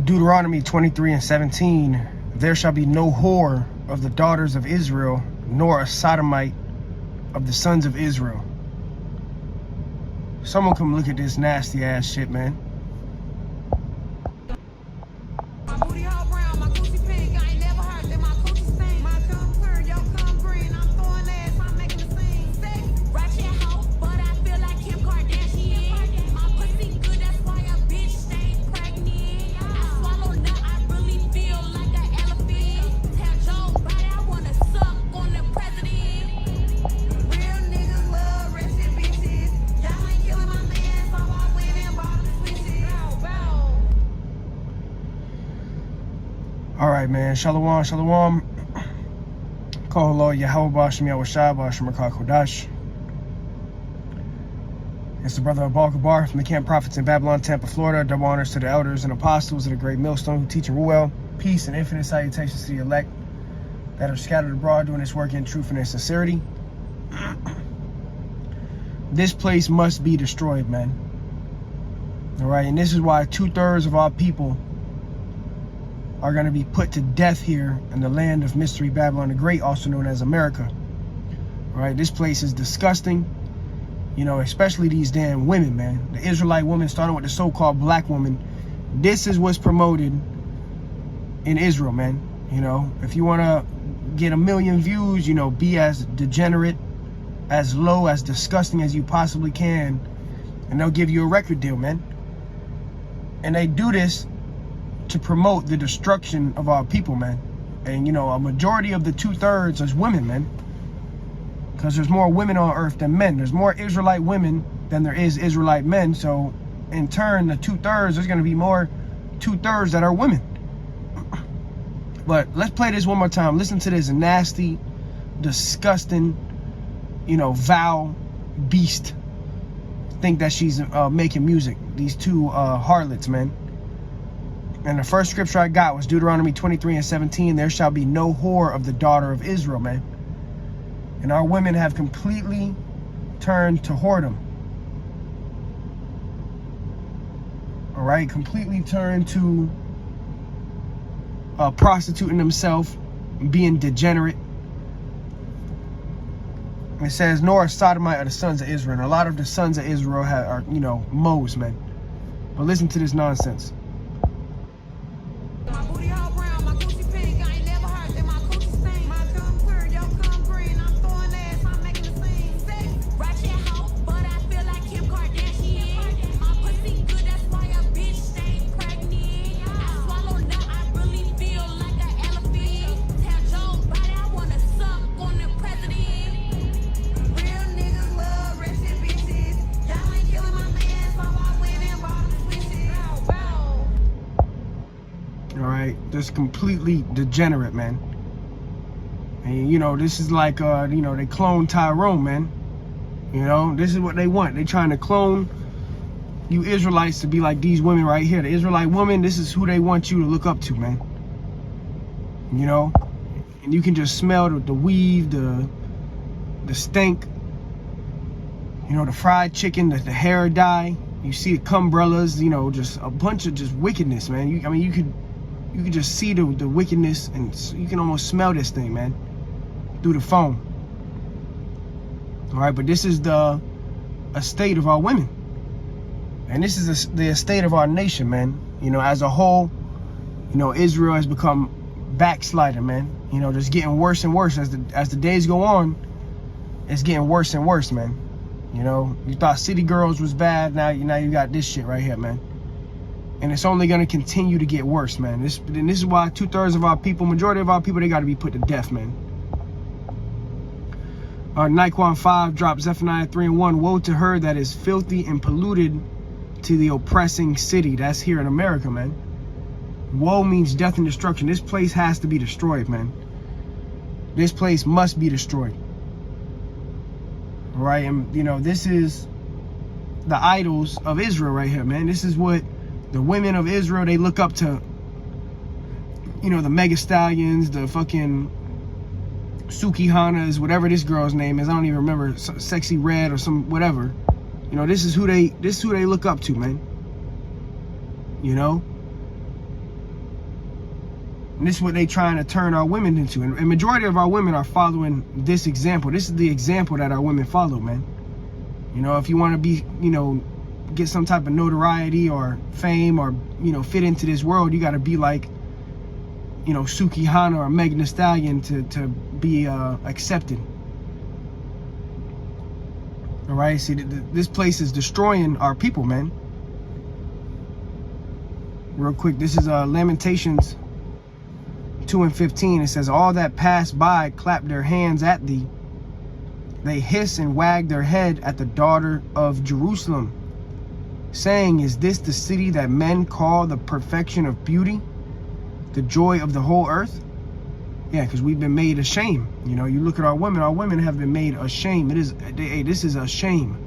Deuteronomy 23:17, there shall be no whore of the daughters of Israel, nor a sodomite of the sons of Israel. Someone come look at this nasty ass shit, man. All right, man. Shalom, shalom. Call Lord Yahweh Bashim Yahushua Bashim Rakah Kodash. It's the brother of Balkabar from the Camp Prophets in Babylon, Tampa, Florida. Double honors to the elders and apostles of the great millstone who teach and rule well. Peace and infinite salutations to the elect that are scattered abroad doing this work in truth and in sincerity. This place must be destroyed, man. All right, and this is why 2/3 of our people are going to be put to death here in the land of Mystery Babylon the Great, also known as America. All right, this place is disgusting, you know, especially these damn women, man. The Israelite women, starting with the so-called black woman. This is what's promoted in Israel, man. You know, if you want to get 1 million views, you know, be as degenerate, as low, as disgusting as you possibly can, and they'll give you a record deal, man. And they do this to promote the destruction of our people, man. And you know, a majority of the 2/3 is women, man, because there's more women on earth than men. There's more Israelite women than there is Israelite men. So in turn, the 2/3, there's going to be more 2/3 that are women. But let's play this one more time. Listen to this nasty, disgusting, you know, vile beast think that she's making music. These two harlots, man. And the first scripture I got was Deuteronomy 23:17. There shall be no whore of the daughter of Israel, man. And our women have completely turned to whoredom. All right, completely turned to prostituting themselves, being degenerate. It says, nor a sodomite of the sons of Israel. And a lot of the sons of Israel are, you know, moles, man. But listen to this nonsense. Just completely degenerate, man. And you know, this is like you know, they clone Tyrone, man. You know, this is what they want. They trying to clone you Israelites to be like these women right here. The Israelite woman, this is who they want you to look up to, man. You know, and you can just smell the weave, the stink, you know, the fried chicken, the hair dye. You see the cumbrellas, you know, just a bunch of just wickedness, man. I mean, you could just see the wickedness, and you can almost smell this thing, man, through the phone. All right, but this is the estate of our women, and this is the estate of our nation, man. You know, as a whole, you know, Israel has become backsliding, man. You know, just getting worse and worse as the days go on. It's getting worse and worse, man. You know, you thought City Girls was bad, now you got this shit right here, man. And it's only going to continue to get worse, man. This is why 2/3 of our people, majority of our people, they got to be put to death, man. Nikewan 5 drops Zephaniah 3:1. Woe to her that is filthy and polluted to the oppressing city. That's here in America, man. Woe means death and destruction. This place has to be destroyed, man. This place must be destroyed. All right, and you know, this is the idols of Israel right here, man. This is what the women of Israel, they look up to. You know, the Mega Stallions, the fucking Suki Hanas, whatever this girl's name is. I don't even remember. Sexy Red or some whatever. You know, this is who they look up to, man. You know, And this is what they trying to turn our women into. And majority of our women are following this example. This is the example that our women follow, man. You know, if you want to be, you know, get some type of notoriety or fame or, you know, fit into this world, you got to be like, you know, Suki Hana or Megan Thee Stallion to be accepted. All right, see, this place is destroying our people, man. Real quick, this is Lamentations 2:15. It says, all that pass by clap their hands at thee. They hiss and wag their head at the daughter of Jerusalem, saying, is this the city that men call the perfection of beauty, the joy of the whole earth? Yeah, because we've been made a shame. You know, you look at our women have been made a shame. It is, hey, this is a shame.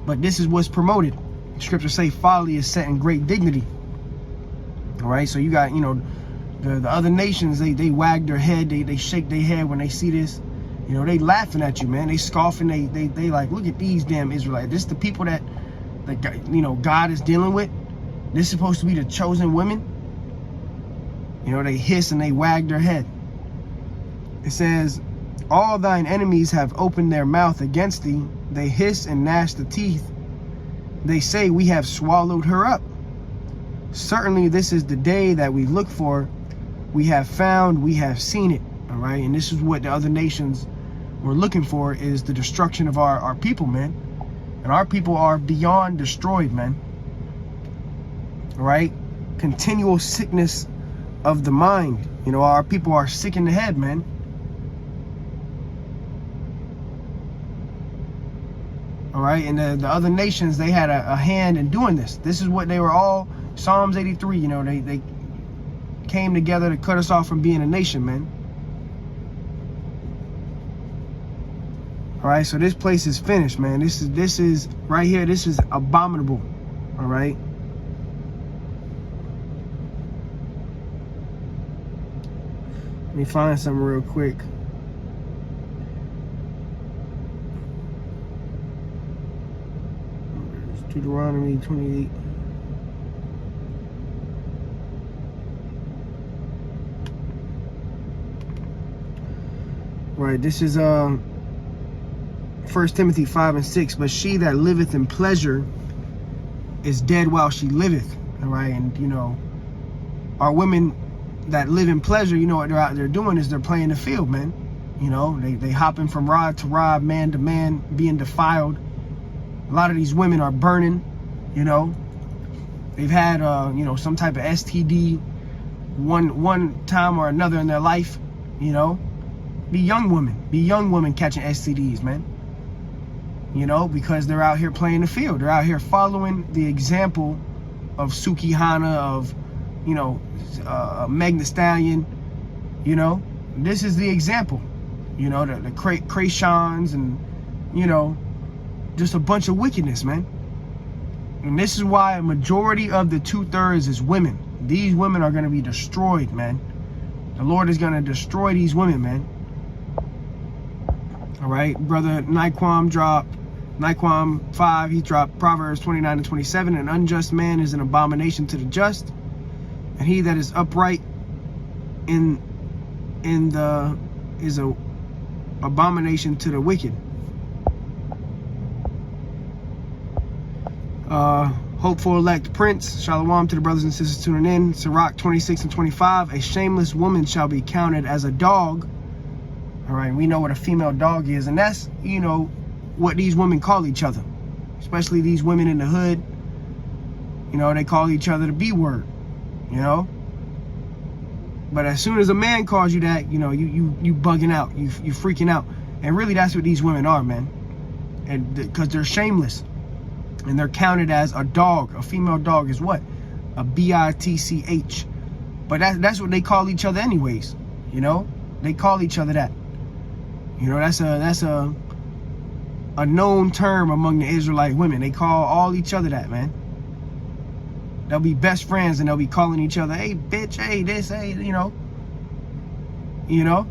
But this is what's promoted. Scriptures say folly is set in great dignity. All right, so you got, you know, the other nations, they wag their head, they shake their head when they see this. You know, they laughing at you, man. They scoffing, they like, look at these damn Israelites. This is the people that you know, God is dealing with. This is supposed to be the chosen women. You know, they hiss and they wag their head. It says, all thine enemies have opened their mouth against thee. They hiss and gnash the teeth. They say, we have swallowed her up. Certainly this is the day that we look for. We have found, we have seen it. All right, and this is what the other nations were looking for, is the destruction of our people, man. And our people are beyond destroyed, man. All right, continual sickness of the mind. You know, our people are sick in the head, man. All right, and the other nations, they had a hand in doing this. This is what they were all, Psalms 83, you know, they came together to cut us off from being a nation, man. All right, so this place is finished, man. This is right here, this is abominable. All right. Let me find something real quick. Deuteronomy 28. Right, this is 1 Timothy 5:6. But she that liveth in pleasure is dead while she liveth. All right, and you know, our women that live in pleasure, you know what they're out there doing is they're playing the field, man. You know, they hopping from rod to rod, man to man, being defiled. A lot of these women are burning, you know. They've had, you know, some type of STD one time or another in their life, you know. Be young women catching STDs, man. You know, because they're out here playing the field. They're out here following the example of Suki Hana, of, you know, Megan Thee Stallion. You know, this is the example. You know, the Crayshons and, you know, just a bunch of wickedness, man. And this is why a majority of the 2/3 is women. These women are going to be destroyed, man. The Lord is going to destroy these women, man. All right, brother Naquam 5, he dropped Proverbs 29:27. An unjust man is an abomination to the just, and he that is upright is a abomination to the wicked. Hopeful elect Prince, Shalom to the brothers and sisters tuning in. Sirach 26:25. A shameless woman shall be counted as a dog. All right, we know what a female dog is, and that's, you know, what these women call each other, especially these women in the hood. You know, they call each other the B word, you know. But as soon as a man calls you that, you know, you bugging out, you freaking out. And really, that's what these women are, man. And because they're shameless, and they're counted as a dog. A female dog is what? A bitch. But that's what they call each other anyways. You know, they call each other that. You know, that's a known term among the Israelite women. They call all each other that, man. They'll be best friends and they'll be calling each other, hey, bitch, hey, this, hey, you know. You know?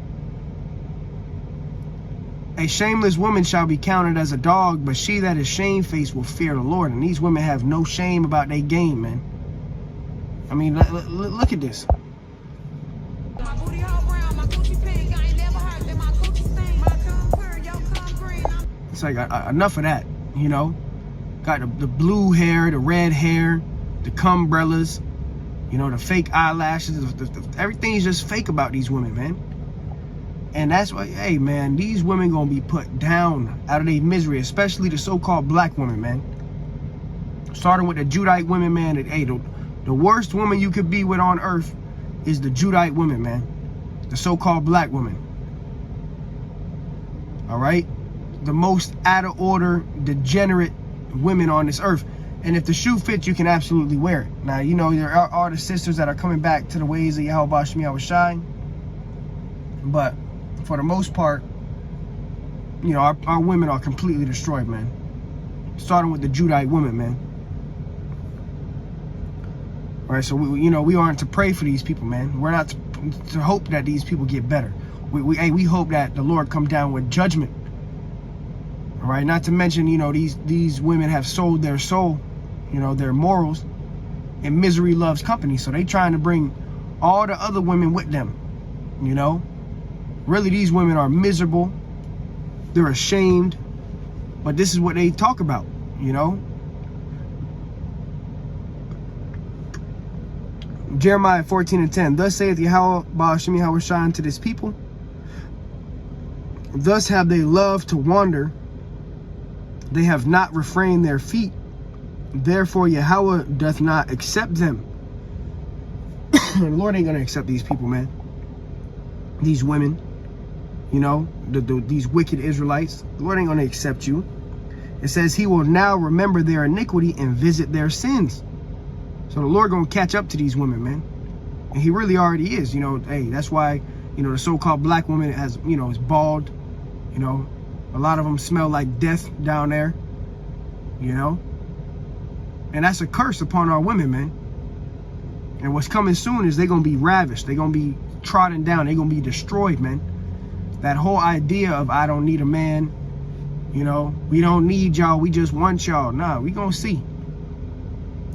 A shameless woman shall be counted as a dog, but she that is shamefaced will fear the Lord. And these women have no shame about their game, man. I mean, look at this. It's like enough of that, you know. Got the blue hair, the red hair, the cumbrellas, you know, the fake eyelashes. Everything's just fake about these women, man. And that's why, hey, man, these women gonna be put down out of their misery, especially the so-called black women, man. Starting with the Judite women, man. Hey, the worst woman you could be with on earth is the Judite women, man. The so-called black women. All right? The most out of order, degenerate women on this earth. And if the shoe fits, you can absolutely wear it. Now, you know, there are the sisters that are coming back to the ways of Yahweh Shem Yahweh Shai. But for the most part, you know, our women are completely destroyed, man. Starting with the Judite women, man. All right, so we aren't to pray for these people, man. We're not to hope that these people get better. We hope that the Lord come down with judgment. All right, not to mention, you know, these women have sold their soul, you know, their morals, and misery loves company. So they trying to bring all the other women with them, you know. Really, these women are miserable. They're ashamed. But this is what they talk about, you know. Jeremiah 14:10. Thus saith Yahweh Ba'ashem Yahweh Shai unto this people. Thus have they loved to wander. They have not refrained their feet. Therefore Yahweh doth not accept them. The Lord ain't gonna accept these people, man. These women, you know, these wicked Israelites. The Lord ain't gonna accept you. It says he will now remember their iniquity and visit their sins. So the Lord gonna catch up to these women, man. And he really already is, you know. Hey, that's why, you know, the so-called black woman has, you know, is bald. You know, a lot of them smell like death down there, you know. And that's a curse upon our women, man. And what's coming soon is they're gonna be ravished. They're gonna be trodden down. They're gonna be destroyed, man. That whole idea of I don't need a man, you know, we don't need y'all, we just want y'all. Nah, we gonna see.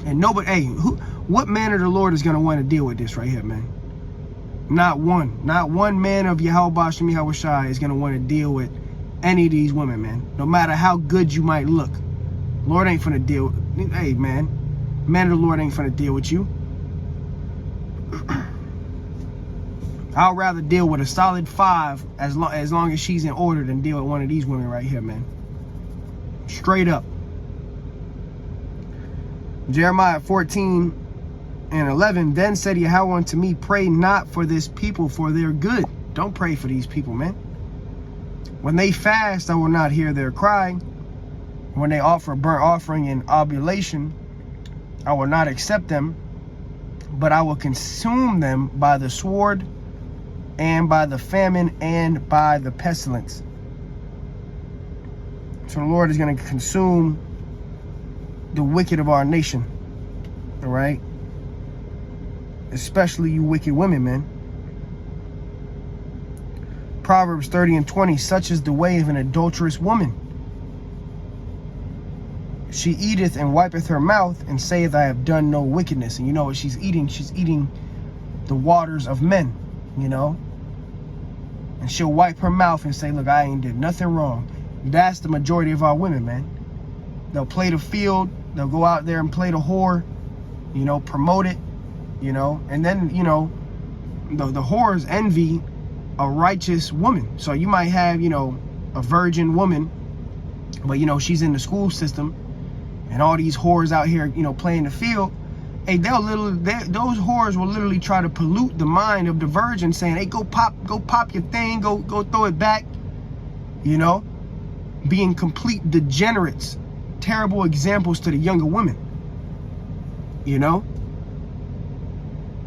And nobody, hey, what man of the Lord is gonna want to deal with this right here, man? Not one man of Yahweh Ba'ashem Yahweh Shai is gonna want to deal with any of these women, man. No matter how good you might look, Lord ain't finna deal. Hey, man of the Lord ain't finna deal with you. I'll rather deal with a solid 5 as long as she's in order than deal with one of these women right here, man. Straight up. Jeremiah 14:11. Then said Yahweh unto me, pray not for this people, for their good. Don't pray for these people, man. When they fast, I will not hear their cry. When they offer burnt offering and oblation, I will not accept them, but I will consume them by the sword and by the famine and by the pestilence. So the Lord is going to consume the wicked of our nation, all right? Especially you wicked women, man. Proverbs 30:20, such is the way of an adulterous woman. She eateth and wipeth her mouth and saith, I have done no wickedness. And you know what she's eating? She's eating the waters of men, you know? And she'll wipe her mouth and say, look, I ain't did nothing wrong. That's the majority of our women, man. They'll play the field. They'll go out there and play the whore, you know, promote it, you know? And then, you know, the whores envy a righteous woman. So you might have, you know, a virgin woman, but, you know, she's in the school system. And all these whores out here, you know, playing the field. Hey, those whores will literally try to pollute the mind of the virgin, saying, hey, go pop your thing, go throw it back. You know, being complete degenerates, terrible examples to the younger women. You know?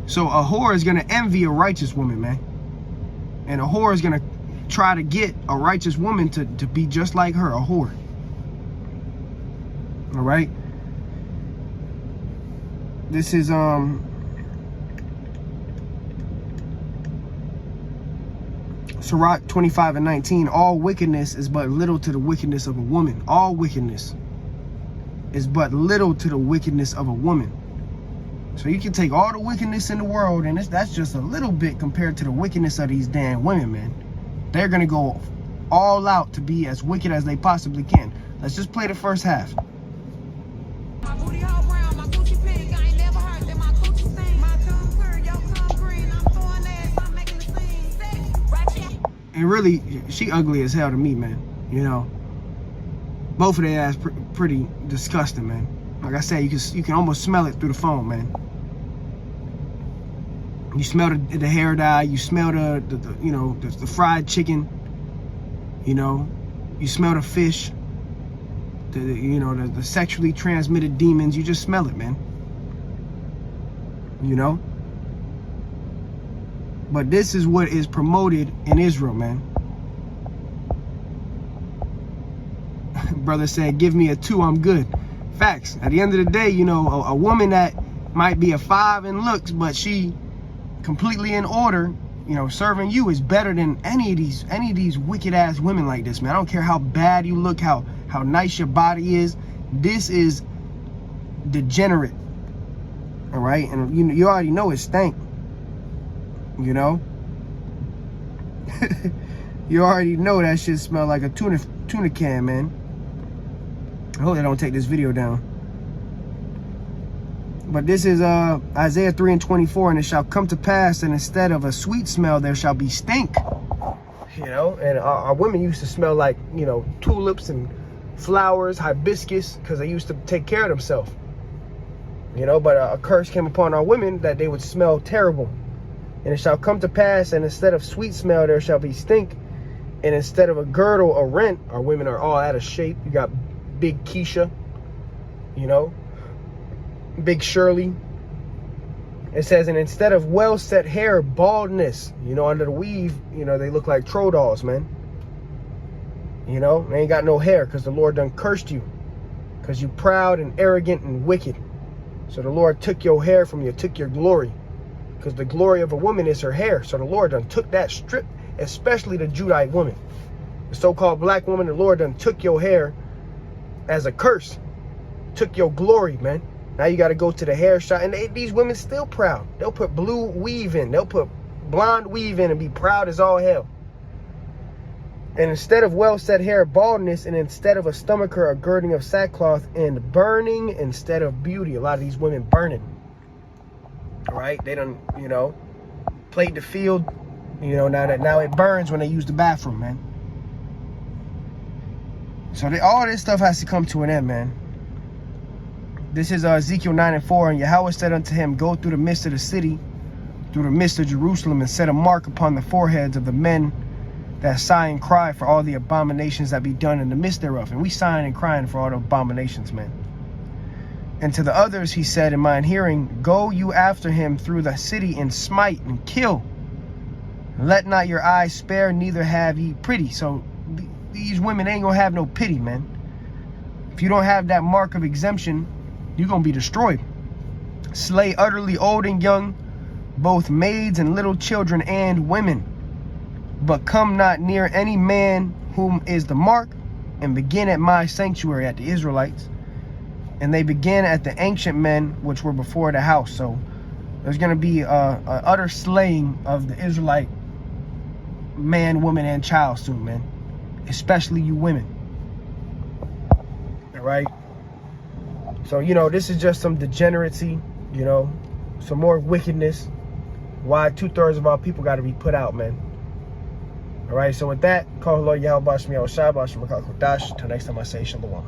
So a whore is gonna envy a righteous woman, man. And a whore is gonna try to get a righteous woman to be just like her, a whore. All right. This is Sirach 25:19. All wickedness is but little to the wickedness of a woman. All wickedness is but little to the wickedness of a woman. So you can take all the wickedness in the world, and that's just a little bit compared to the wickedness of these damn women, man. They're gonna go all out to be as wicked as they possibly can. Let's just play the first half. And really, she ugly as hell to me, man. You know, both of their ass pretty disgusting, man. Like I said, you can almost smell it through the phone, man. You smell the hair dye. You smell the fried chicken. You know, you smell the fish. The sexually transmitted demons. You just smell it, man. You know. But this is what is promoted in Israel, man. Brother said, give me a 2, I'm good. Facts. At the end of the day, you know, a woman that might be a 5 in looks, but she completely in order, you know, serving you is better than any of these wicked ass women like this, man. I don't care how bad you look, how nice your body is. This is degenerate. All right? And you already know it stank. You know? You already know that shit smell like a tuna can, man. I hope they don't take this video down. But this is Isaiah 3:24, and it shall come to pass, and instead of a sweet smell, there shall be stink. You know, and our women used to smell like, you know, tulips and flowers, hibiscus, because they used to take care of themselves. You know, but a curse came upon our women that they would smell terrible. And it shall come to pass, and instead of sweet smell, there shall be stink. And instead of a girdle, a rent. Our women are all out of shape. You got Big Keisha, you know, Big Shirley. It says, and instead of well-set hair, baldness. You know, under the weave, you know, they look like troll dolls, man. You know, they ain't got no hair because the Lord done cursed you. Because you proud and arrogant and wicked. So the Lord took your hair from you, took your glory. Because the glory of a woman is her hair. So the Lord done took that strip, especially the Judite woman. The so-called black woman, the Lord done took your hair as a curse. Took your glory, man. Now you got to go to the hair shop. And these women still proud. They'll put blue weave in. They'll put blonde weave in and be proud as all hell. And instead of well-set hair, baldness. And instead of a stomacher, a girding of sackcloth. And burning instead of beauty. A lot of these women burning. All right, they done, you know, played the field, you know, now it burns when they use the bathroom, man. So all this stuff has to come to an end, man. This is Ezekiel 9:4, and Yahweh said unto him, go through the midst of the city, through the midst of Jerusalem, and set a mark upon the foreheads of the men that sigh and cry for all the abominations that be done in the midst thereof. And we sighing and crying for all the abominations, man. And to the others he said in mine hearing, go you after him through the city and smite and kill. Let not your eyes spare, neither have ye pity. So these women ain't gonna have no pity, man. If you don't have that mark of exemption, you're gonna be destroyed. Slay utterly old and young, both maids and little children and women. But come not near any man whom is the mark, and begin at my sanctuary, at the Israelites. And they began at the ancient men which were before the house. So there's going to be a utter slaying of the Israelite man, woman, and child soon, man. Especially you women. All right. So, you know, this is just some degeneracy, you know, some more wickedness. Why 2/3 of our people got to be put out, man. All right. So with that, call Lord Yahweh Bashmi Al Shai Bashmi Kodash. Till next time I say Shalom.